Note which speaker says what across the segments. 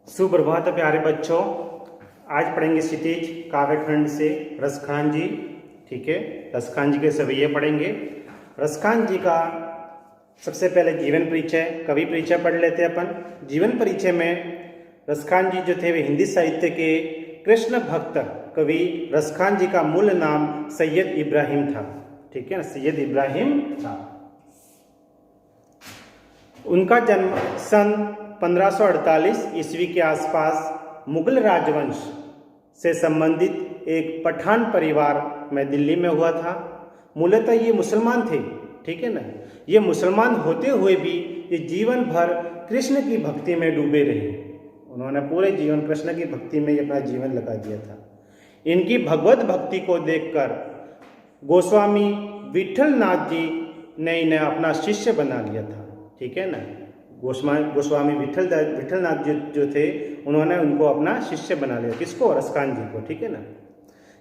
Speaker 1: सुप्रभात प्यारे बच्चों। आज पढ़ेंगे क्षितिज काव्यखंड से रसखान जी। ठीक है, रसखान जी के सवैये पढ़ेंगे। रसखान जी का सबसे पहले जीवन परिचय, कवि परिचय पढ़ लेते हैं अपन। जीवन परिचय में रसखान जी जो थे वे हिंदी साहित्य के कृष्ण भक्त कवि रसखान जी का मूल नाम सैयद इब्राहिम था। ठीक है ना, सैयद इब्राहिम था। उनका जन्म सन 1548 ईस्वी के आसपास मुगल राजवंश से संबंधित एक पठान परिवार में दिल्ली में हुआ था। मूलतः ये मुसलमान थे। ठीक है ना, ये मुसलमान होते हुए भी ये जीवन भर कृष्ण की भक्ति में डूबे रहे। उन्होंने पूरे जीवन कृष्ण की भक्ति में अपना जीवन लगा दिया था। इनकी भगवत भक्ति को देखकर गोस्वामी विठल नाथ जी ने इन्हें अपना शिष्य बना लिया था। ठीक है ना, गोस्वामी विठल नाथ जी जो थे उन्होंने उनको अपना शिष्य बना लिया। किसको? रसखान जी को। ठीक है ना,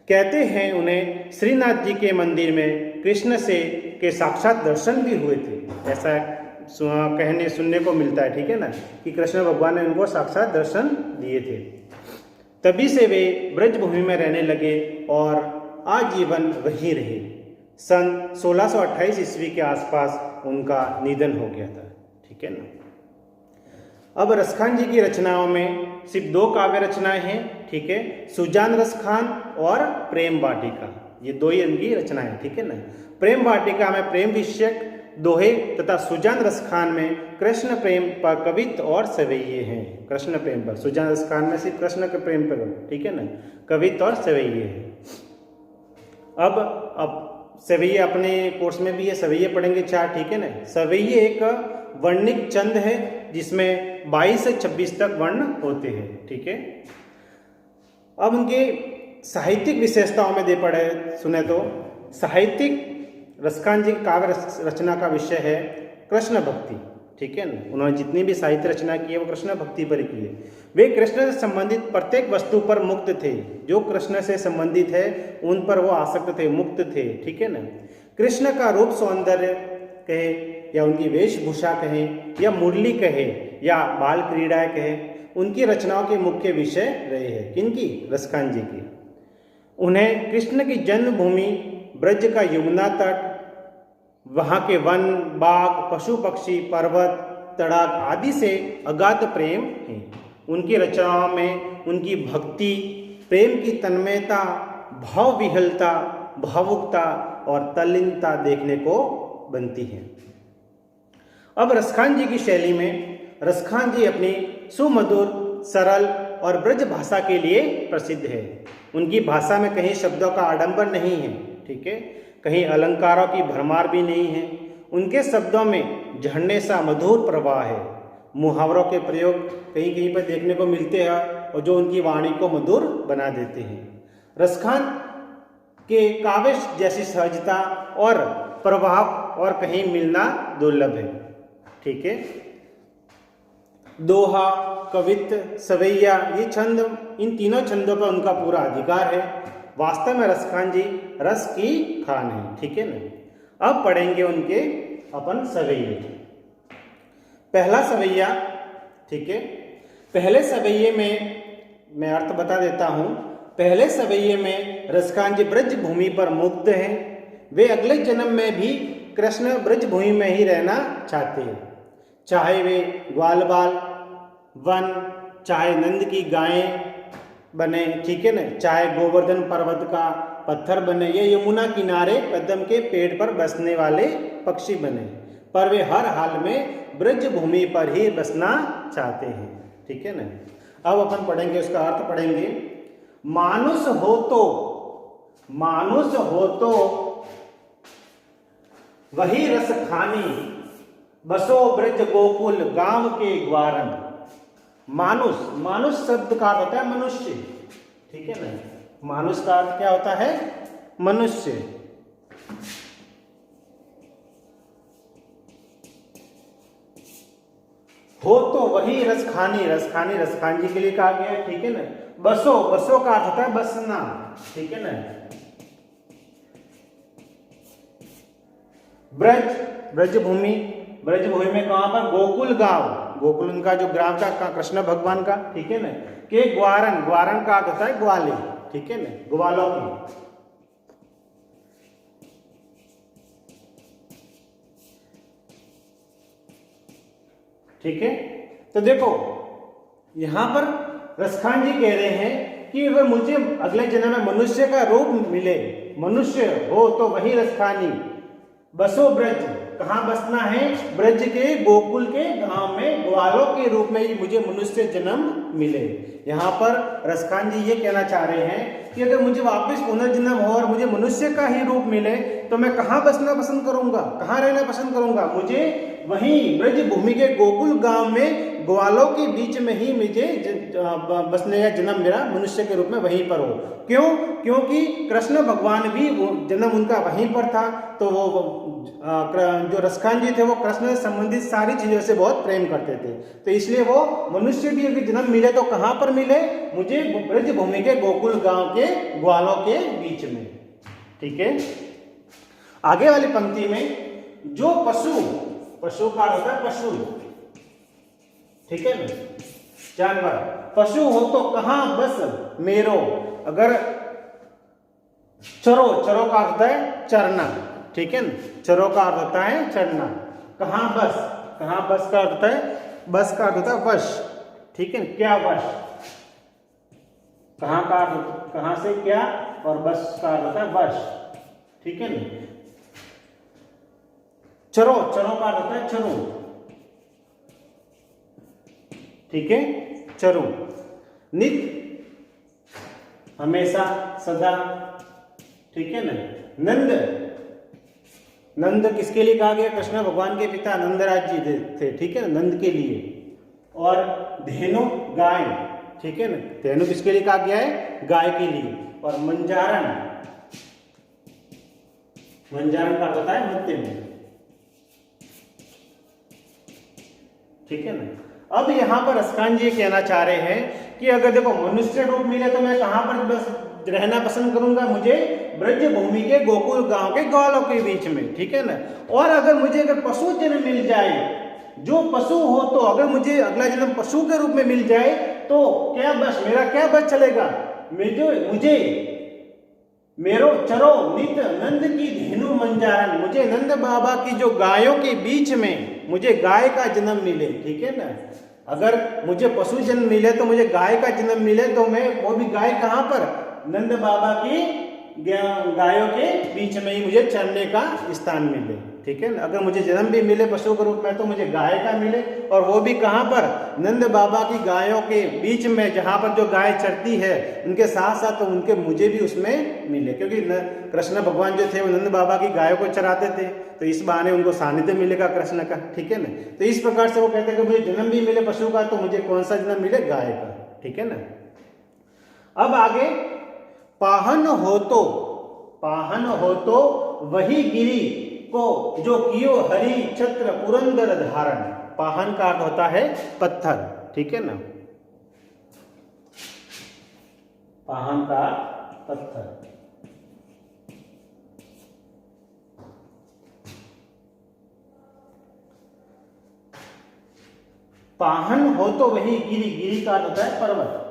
Speaker 1: कहते हैं उन्हें श्रीनाथ जी के मंदिर में कृष्ण से के साक्षात दर्शन भी हुए थे। ऐसा कहने सुनने को मिलता है। ठीक है ना, कि कृष्ण भगवान ने उनको साक्षात दर्शन दिए थे। तभी से वे ब्रजभूमि में रहने लगे और आजीवन वहीं रहे। सन 1628 ईस्वी के आसपास उनका निधन हो गया था। ठीक है ना। अब रसखान जी की रचनाओं में सिर्फ दो काव्य रचनाएं हैं। ठीक है, सुजान रसखान और प्रेम वाटिका, ये दो ही इनकी रचनाएं हैं। ठीक है ना, प्रेम वाटिका में प्रेम विषयक दोहे तथा सुजान रसखान में कृष्ण प्रेम पर कवित्व और सवैये हैं। कृष्ण प्रेम पर, सुजान रसखान में सिर्फ कृष्ण के प्रेम पर, ठीक है ना, कवित्व और सवैये हैं। अब सवैये अपने कोर्स में भी है, सवैये पढ़ेंगे 4। ठीक है ना, सवैये एक वर्णिक छंद है जिसमें 22 से 26 तक वर्ण होते हैं। ठीक है, अब उनके साहित्यिक विशेषताओं में दे पढ़े सुने तो साहित्यिक रसखान जी काव्य रचना का विषय है कृष्ण भक्ति। ठीक है ना, उन्होंने जितनी भी साहित्य रचना की है वो कृष्ण भक्ति पर की है। वे कृष्ण से संबंधित प्रत्येक वस्तु पर मुक्त थे। जो कृष्ण से संबंधित है उन पर वो आसक्त थे, मुक्त थे। ठीक है ना, कृष्ण का रूप सौंदर्य कहे या उनकी वेशभूषा कहे या मुरली कहे या बाल क्रीड़ाएं कहे, उनकी रचनाओं के मुख्य विषय रहे हैं। किनकी? रसखान जी की। उन्हें कृष्ण की जन्मभूमि ब्रज का यमुना तट, वहाँ के वन, बाग, पशु पक्षी, पर्वत, तड़ाक आदि से अगाध प्रेम है। उनकी रचनाओं में उनकी भक्ति, प्रेम की तन्मयता, भाव विहलता, भावुकता और तल्लीनता देखने को बनती है। अब रसखान जी की शैली में रसखान जी अपनी सुमधुर, सरल और ब्रज भाषा के लिए प्रसिद्ध है। उनकी भाषा में कहीं शब्दों का आडंबर नहीं है। ठीक है, कहीं अलंकारों की भरमार भी नहीं है। उनके शब्दों में झरने सा मधुर प्रवाह है। मुहावरों के प्रयोग कहीं कहीं पर देखने को मिलते हैं और जो उनकी वाणी को मधुर बना देते हैं। रसखान के काव्य जैसी सहजता और प्रभाव और कहीं मिलना दुर्लभ है। ठीक है, दोहा, कवित्व, सवैया, ये छंद, इन तीनों छंदों पर उनका पूरा अधिकार है। वास्तव में रसखान जी रस की खान है। ठीक है ना। अब पढ़ेंगे उनके अपन सवैये। पहला सवैया, ठीक है, पहले सवैये में मैं अर्थ बता देता हूं। पहले सवैये में रसखान जी ब्रज भूमि पर मुक्त हैं। वे अगले जन्म में भी कृष्ण ब्रज भूमि में ही रहना चाहते हैं, चाहे वे ग्वाल बाल वन, चाहे नंद की गायें बने। ठीक है ना, चाहे गोवर्धन पर्वत का पत्थर बने या यमुना किनारे कदम के पेड़ पर बसने वाले पक्षी बने, पर वे हर हाल में ब्रज भूमि पर ही बसना चाहते हैं। ठीक है ना। अब अपन पढ़ेंगे, उसका अर्थ पढ़ेंगे। मानुष हो तो वही रस खानी, बसो ब्रज गोकुल गांव के ग्वारन। मानुष शब्द का अर्थ होता है मनुष्य। ठीक है ना, मानुष का अर्थ क्या होता है? मनुष्य। हो तो वही रसखानी, रसखान जी के लिए कहा गया है। ठीक है ना। बसो का अर्थ होता है बसना। ठीक है ना। ब्रजभूमि में कहां पर? गोकुल गांव। गोकुल उनका जो ग्राम था कृष्ण भगवान का, ठीक है ना। के ग्वारन, ग्वारन का अर्थ होता है ग्वाले, ठीक है ना, ग्वालों की। ठीक है, तो देखो यहां पर रसखान जी कह रहे हैं कि अगर मुझे अगले जन्म में मनुष्य का रूप मिले, मनुष्य हो तो वही रसखानी बसो ब्रज, कहाँ बसना है, ब्रज के गोकुल के गांव में ग्वालों के रूप में ही मुझे मनुष्य जन्म मिले। यहाँ पर रसखान जी ये कहना चाह रहे हैं कि अगर मुझे वापस पुनर्जन्म हो और मुझे मनुष्य का ही रूप मिले तो मैं कहाँ बसना पसंद करूंगा, कहाँ रहना पसंद करूंगा, मुझे वहीं ब्रज भूमि के गोकुल गांव में ग्वालों के बीच में ही मुझे बसने का जन्म मेरा मनुष्य के रूप में वहीं पर हो। क्यों? क्योंकि कृष्ण भगवान भी जन्म उनका वहीं पर था, तो वो जो रसखान जी थे वो कृष्ण से संबंधित सारी चीजों से बहुत प्रेम करते थे, तो इसलिए वो मनुष्य भी अगर जन्म मिले तो कहाँ पर मिले, मुझे ब्रज भूमि के गोकुल गांव के ग्वालों के बीच में। ठीक है, आगे वाली पंक्ति में जो पशु, पशु का होता है पशु, ठीक है ना, जानवर, पशु हो तो कहां बस मेरो, अगर चरो, चरो का अर्थ है चरना, ठीक है ना, चरो का अर्थ होता है चरना, कहां बस, कहां बस का अर्थ है, बस का अर्थ होता है वश, ठीक है, क्या वश, कहां का अर्थ, कहां से क्या, और बस का अर्थ होता है वश, ठीक है ना। चरो, चरो का अर्थ होता है चरो, ठीक है, चरो, नित्य, हमेशा, सदा, ठीक है ना। नंद, नंद किसके लिए कहा गया, कृष्ण भगवान के पिता नंदराज जी थे, ठीक है ना, नंद के लिए। और धेनु, गाय, ठीक है ना, धेनु किसके लिए कहा गया है, गाय के लिए। और मंजारण, मंजारण का होता है मृत्यु में, ठीक है ना। अब यहां पर रसखान जी कहना चाह रहे हैं कि अगर देखो मनुष्य रूप मिले तो मैं कहां पर बस रहना पसंद करूंगा, मुझे ब्रज भूमि के गोकुल गांव के ग्वालों के बीच में, ठीक है ना। और अगर मुझे अगर पशु जन्म मिल जाए, जो पशु हो, तो अगर मुझे अगला जन्म पशु के रूप में मिल जाए तो क्या बस, मेरा क्या बस चलेगा, मुझे मेरो चरो नित नंद की धेनु मंजारण, मुझे नंद बाबा की जो गायों के बीच में मुझे गाय का जन्म मिले, ठीक है ना। अगर मुझे पशु जन्म मिले तो मुझे गाय का जन्म मिले, तो मैं वो भी गाय कहां पर, नंद बाबा की गायों के बीच में ही मुझे चरने का स्थान मिले, ठीक है ना। अगर मुझे जन्म भी मिले पशु के रूप में तो मुझे गाय का मिले, और वो भी कहां पर, नंद बाबा की गायों के बीच में, जहां पर जो गाय चरती है उनके साथ साथ तो उनके मुझे भी उसमें मिले, क्योंकि कृष्ण भगवान जो थे वो नंद बाबा की गायों को चराते थे, तो इस बहाने उनको सानिध्य मिलेगा कृष्ण का, ठीक है ना। तो इस प्रकार से वो कहते हैं कि मुझे जन्म भी मिले पशु का तो मुझे कौन सा जन्म मिले, गाय का, ठीक है ना। अब आगे, पाहन हो तो, पाहन हो तो वही गिरी को जो कियो हरि छत्र पुरंदर धारण, पाहन का अर्थ होता है पत्थर, ठीक है ना, पाहन का पत्थर। पाहन हो तो वही गिरी, गिरी का अर्थ होता है पर्वत।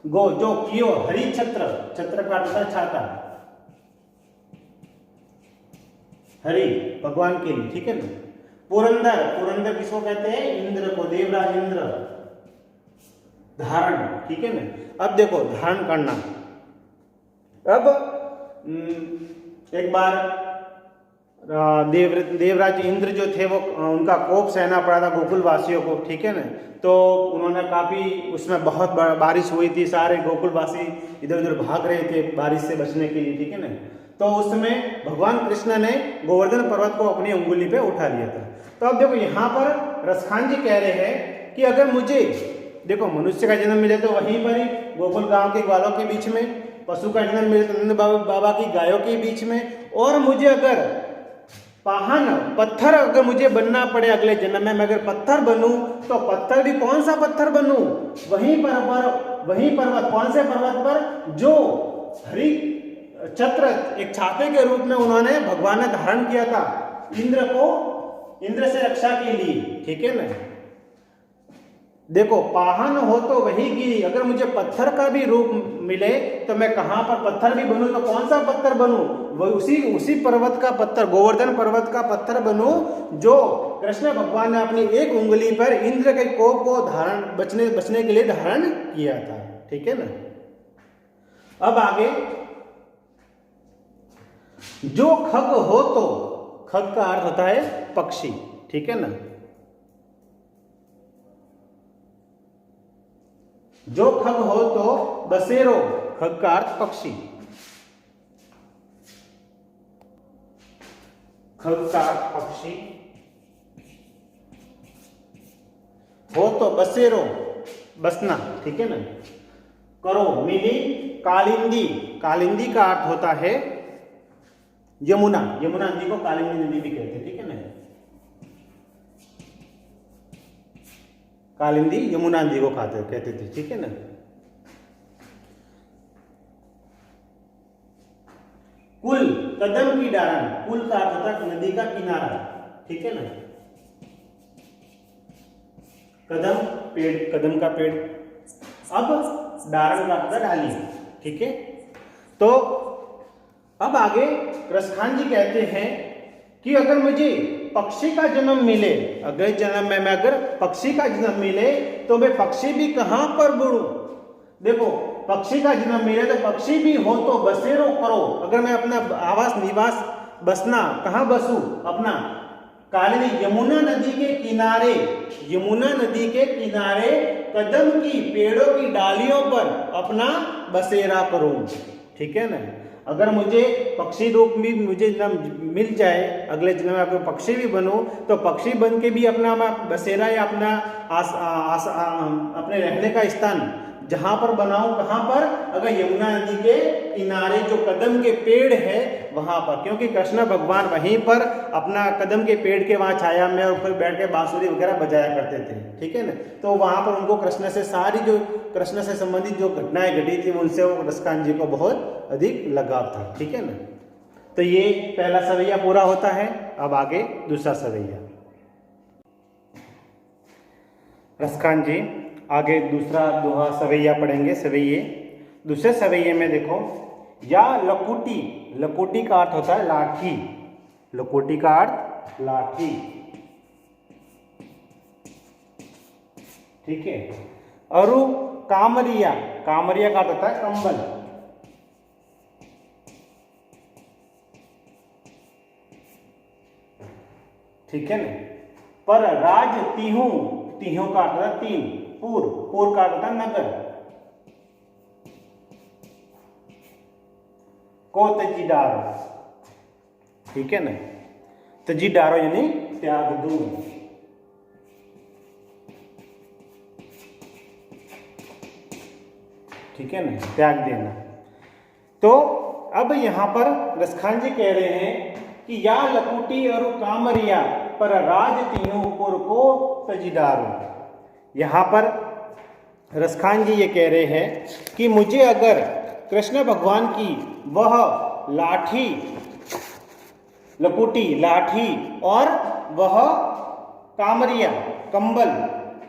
Speaker 1: गो जो कियो हरि छत्र, छत्र का अर्थ है छाता, हरि भगवान के लिए, ठीक है ना। पुरंदर, पुरंदर किसको कहते हैं, इंद्र को, देवराज इंद्र। धारण, ठीक है ना। अब देखो धारण करना, अब एक बार देवराज इंद्र जो थे वो उनका कोप सहना पड़ा था गोकुल वासियों को, ठीक है ना। तो उन्होंने काफी, उसमें बहुत बारिश हुई थी, सारे गोकुलवासी इधर उधर भाग रहे थे बारिश से बचने के लिए, ठीक है ना। तो उस समय भगवान कृष्ण ने गोवर्धन पर्वत को अपनी अंगुली पे उठा लिया था। तो अब देखो यहाँ पर रसखान जी कह रहे हैं कि अगर मुझे देखो मनुष्य का जन्म मिले तो वहीं पर ही गोकुल गांव के ग्वालों के बीच में, पशु का जन्म मिले तो नंद बाबा की गायों के बीच में, और मुझे अगर पाहन पत्थर अगर मुझे बनना पड़े अगले जन्म में, मैं अगर पत्थर बनूं तो पत्थर भी कौन सा पत्थर बनूं, वहीं पर्वत, कौन से पर्वत पर, जो हरि छत्र एक छाते के रूप में उन्होंने भगवान ने धारण किया था, इंद्र से रक्षा के लिए, ठीक है ना। देखो पाहन हो तो वही गिरी, अगर मुझे पत्थर का भी रूप मिले तो मैं कहां पर पत्थर भी बनूं, तो कौन सा पत्थर बनूं, वो उसी पर्वत का पत्थर, गोवर्धन पर्वत का पत्थर बनूं जो कृष्ण भगवान ने अपनी एक उंगली पर इंद्र के कोप को बचने के लिए धारण किया था, ठीक है ना। अब आगे, जो खग हो तो, खग का अर्थ होता है पक्षी, ठीक है ना। जो खग हो तो बसेरो, खग का अर्थ पक्षी, खग का अर्थ पक्षी हो तो बसेरो, बसना, ठीक है ना। करो मिली कालिंदी, कालिंदी का अर्थ होता है यमुना, यमुना नदी को कालिंदी नदी भी कहते हैं, ठीक है ना। कालिंदी यमुना नदी को कहते थे, ठीक है ना। कुल कदम की डारण, कुल का अर्थ होता है नदी का किनारा, ठीक है ना। कदम पेड़, कदम का पेड़। अब डारण का अर्थ डाली, ठीक है। तो अब आगे रसखान जी कहते हैं कि अगर मुझे पक्षी का जन्म मिले, अगले जन्म में मैं अगर पक्षी का जन्म मिले तो मैं पक्षी भी कहां पर बुड़ू। देखो पक्षी का जन्म मिले तो पक्षी भी हो तो बसेरो करो, अगर मैं अपना आवास निवास बसना कहां बसू, अपना कालिंदी यमुना नदी के किनारे, यमुना नदी के किनारे कदम की पेड़ों की डालियों पर अपना बसेरा करूं, ठीक है ना। अगर मुझे पक्षी रूप में मुझे जन्म मिल जाए, अगले जन्म में अगर पक्षी भी बनूं तो पक्षी बन के भी अपना बसेरा या अपना अपने रहने का स्थान जहां पर बनाऊं, कहां पर, अगर यमुना नदी के किनारे जो कदम के पेड़ है वहां पर, क्योंकि कृष्ण भगवान वहीं पर अपना कदम के पेड़ के वहां छाया में ऊपर बैठ के बांसुरी वगैरह बजाया करते थे, ठीक है ना। तो वहां पर उनको कृष्ण से सारी जो कृष्ण से संबंधित जो घटनाएं घटी थी उनसे वो रसखान जी को बहुत अधिक लगाव था, ठीक है ना। तो ये पहला सवैया पूरा होता है। अब आगे दूसरा सवैया, रसखान जी आगे दूसरा दोहा सवैया पढ़ेंगे। सवैये, दूसरे सवैये में देखो, या लकुटी, लकुटी का अर्थ होता है लाठी, लकुटी का अर्थ लाठी, ठीक है। अरु कामरिया, कामरिया का अर्थ होता है कंबल, ठीक है ना। पर राज तिहु, तिहु का अर्थ है तीन, पूर, पूर का अर्थ है नगर, को तजीडारो, ठीक है ना। तजीडारो यानी त्याग दूं, ठीक है ना, त्याग देना। तो अब यहां पर रसखान जी कह रहे हैं कि या लकुटी और कामरिया पर राज तिहु पुर को तजीडारो। यहां पर रसखान जी ये कह रहे हैं कि मुझे अगर कृष्ण भगवान की वह लाठी, लकुटी लाठी और वह कामरिया कंबल,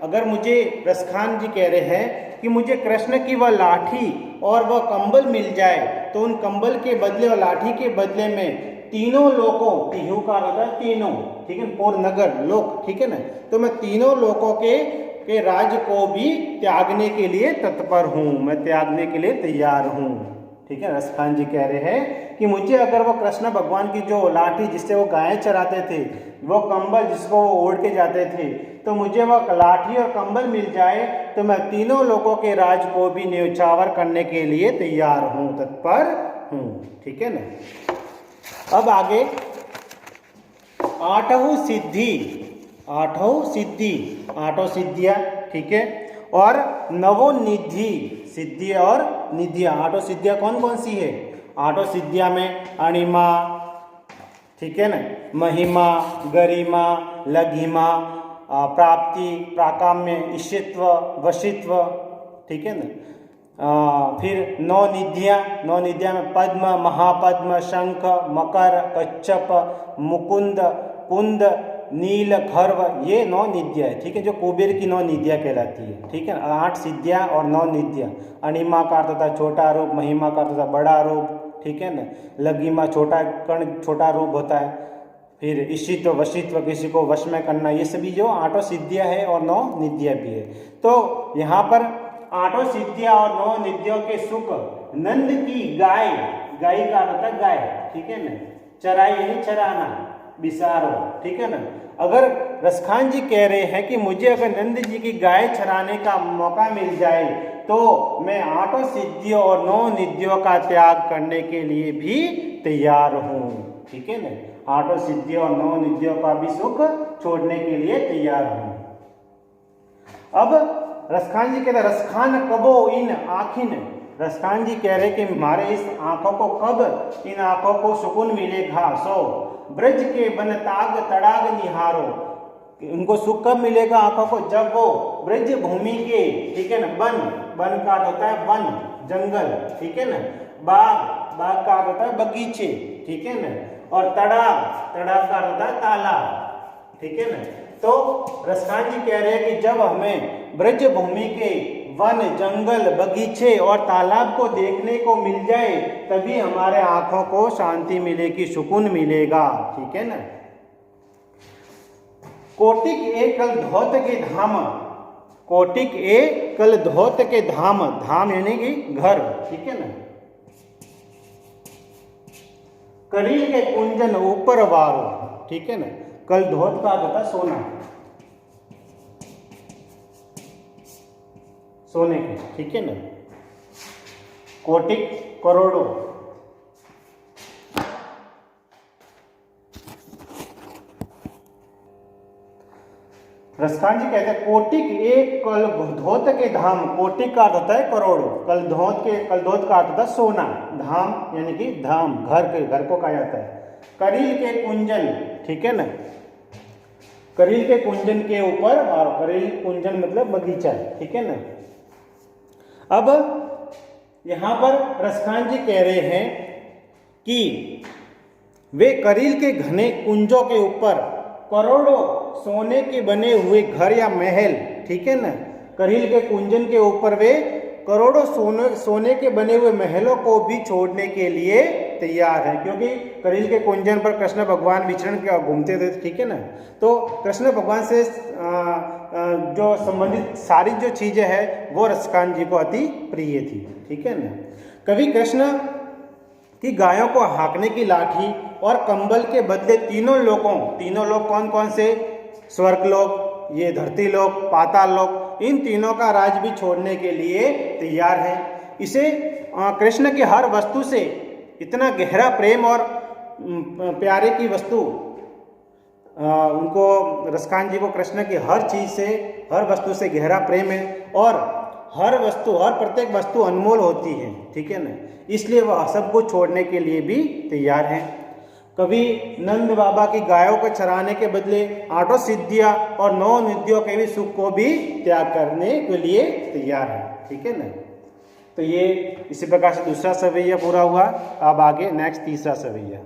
Speaker 1: अगर मुझे रसखान जी कह रहे हैं कि मुझे कृष्ण की वह लाठी और वह कंबल मिल जाए तो उन कंबल के बदले और लाठी के बदले में तीनों लोकों, तिहु का होता है तीनों, ठीक है, पूर नगर लोक, ठीक है ना। तो मैं तीनों लोकों के राज को भी त्यागने के लिए तत्पर हूं, मैं त्यागने के लिए तैयार हूं, ठीक है। रसखान जी कह रहे हैं कि मुझे अगर वो कृष्ण भगवान की जो लाठी जिससे वो गायें चराते थे, वो कंबल जिसको वो ओढ़ के जाते थे, तो मुझे वह लाठी और कंबल मिल जाए तो मैं तीनों लोगों के राज को भी न्यौछावर करने के लिए तैयार हूं, तत्पर हूं, ठीक है ना। अब आगे आठों सिद्धि, आठों सिद्धि, आठों सिद्धियां, ठीक है, और नवो निधि, सिद्धि और निधियां, आठों सिद्धियां कौन कौन सी है, आठों सिद्धियां में अणिमा, ठीक है ना, महिमा, गरिमा, लघिमा, प्राप्ति, प्राकाम्य, ईशित्व, वशित्व, ठीक है ना, फिर नौ निधियाँ में पद्म, महापद्म, शंख, मकर, कच्छप, मुकुंद, कुंद, नील, खर्व, ये 9 निधियाँ है। ठीक है, जो कुबेर की 9 निधियाँ कहलाती है। ठीक है, 8 सिद्धियाँ और 9 निधियाँ। अणिमा का अर्थ होता है छोटा रूप, महिमा का अर्थ होता है बड़ा रूप। ठीक है ना, लघिमा छोटा कण, छोटा रूप होता है। फिर ईशित्व, वशित्व, किसी को वश में करना, ये सभी जो 8 सिद्धियाँ है और 9 निधियाँ भी है। तो यहाँ पर 8 सिद्धियाँ और 9 निधियों के सुख नंद की गाय का अर्थ होता है गाय। ठीक है ना, चराई यानी चराना, बिसारो। ठीक है ना, अगर रसखान जी कह रहे हैं कि मुझे अगर नंद जी की गाय चराने का मौका मिल जाए तो मैं 8 सिद्धियों और 9 निधियों का त्याग करने के लिए भी तैयार हूँ। ठीक है ना, 8 सिद्धियों और 9 निधियों का भी सुख छोड़ने के लिए तैयार हूँ। अब रसखान जी कहते हैं, रसखान कबो इन आखिन, रसखान जी कह रहे कि हमारे इस आंखों को कब, इन आंखों को सुकून मिलेगा। सो ब्रज के बन ताग तड़ाग निहारो, उनको सुख कब मिलेगा आंखों को, जब वो ब्रज भूमि के, ठीक है ना, वन का अर्थ होता है वन, जंगल। ठीक है ना, बाग का अर्थ होता है बगीचे। ठीक है ना, और तड़ाग का अर्थ होता है तालाब। ठीक है ना, तो रसखान जी कह रहे हैं कि जब हमें ब्रज भूमि के वन, जंगल, बगीचे और तालाब को देखने को मिल जाए तभी हमारे आंखों को शांति मिलेगी, सुकून मिलेगा। ठीक है ना, कोटिक एक कल धौत के धाम, कोटिक एक कल धौत के धाम, धाम यानी कि घर। ठीक है ना, करील के कुंजन ऊपर वारो। ठीक है ना, कल धौत का होता सोना, सोने के। ठीक है ना, कोटिक करोड़ों, रसखान जी कहते हैं कोटिक एक कल धौत के धाम, कोटिक का अर्थ होता है करोड़ों, कल धौत का अर्थ होता है सोना, धाम यानी कि धाम, घर को कहा जाता है। करील के कुंजन, ठीक है ना, करील के कुंजन के ऊपर, और करील कुंजन मतलब बगीचा। ठीक है ना, अब यहां पर रसखान जी कह रहे हैं कि वे करील के घने कुंजों के ऊपर करोड़ों सोने के बने हुए घर या महल, ठीक है ना, करील के कुंजन के ऊपर वे करोड़ों सोने के बने हुए महलों को भी छोड़ने के लिए तैयार है, क्योंकि करील के कुंजन पर कृष्ण भगवान विचरण घूमते थे। ठीक है ना, तो कृष्ण भगवान से जो संबंधित सारी जो चीजें हैं वो रसखान जी को अति प्रिय थी। ठीक है ना, कवि कृष्ण की गायों को हाँकने की लाठी और कंबल के बदले तीनों लोग कौन कौन से, स्वर्गलोक, ये धरती लोक, पाताल लोक, इन तीनों का राज भी छोड़ने के लिए तैयार है। इसे कृष्ण के हर वस्तु से इतना गहरा प्रेम और प्यारे की वस्तु, उनको रसखान जी को कृष्ण की हर चीज से, हर वस्तु से गहरा प्रेम है, और हर प्रत्येक वस्तु अनमोल होती है। ठीक है ना, इसलिए वह सब कुछ छोड़ने के लिए भी तैयार हैं। कभी नंद बाबा की गायों को चराने के बदले 8 सिद्धियां और 9 निधियों के भी सुख को भी त्याग करने के लिए तैयार है। ठीक है ना, तो ये इसी प्रकार से दूसरा सवैया पूरा हुआ। अब आगे नेक्स्ट तीसरा सवैया।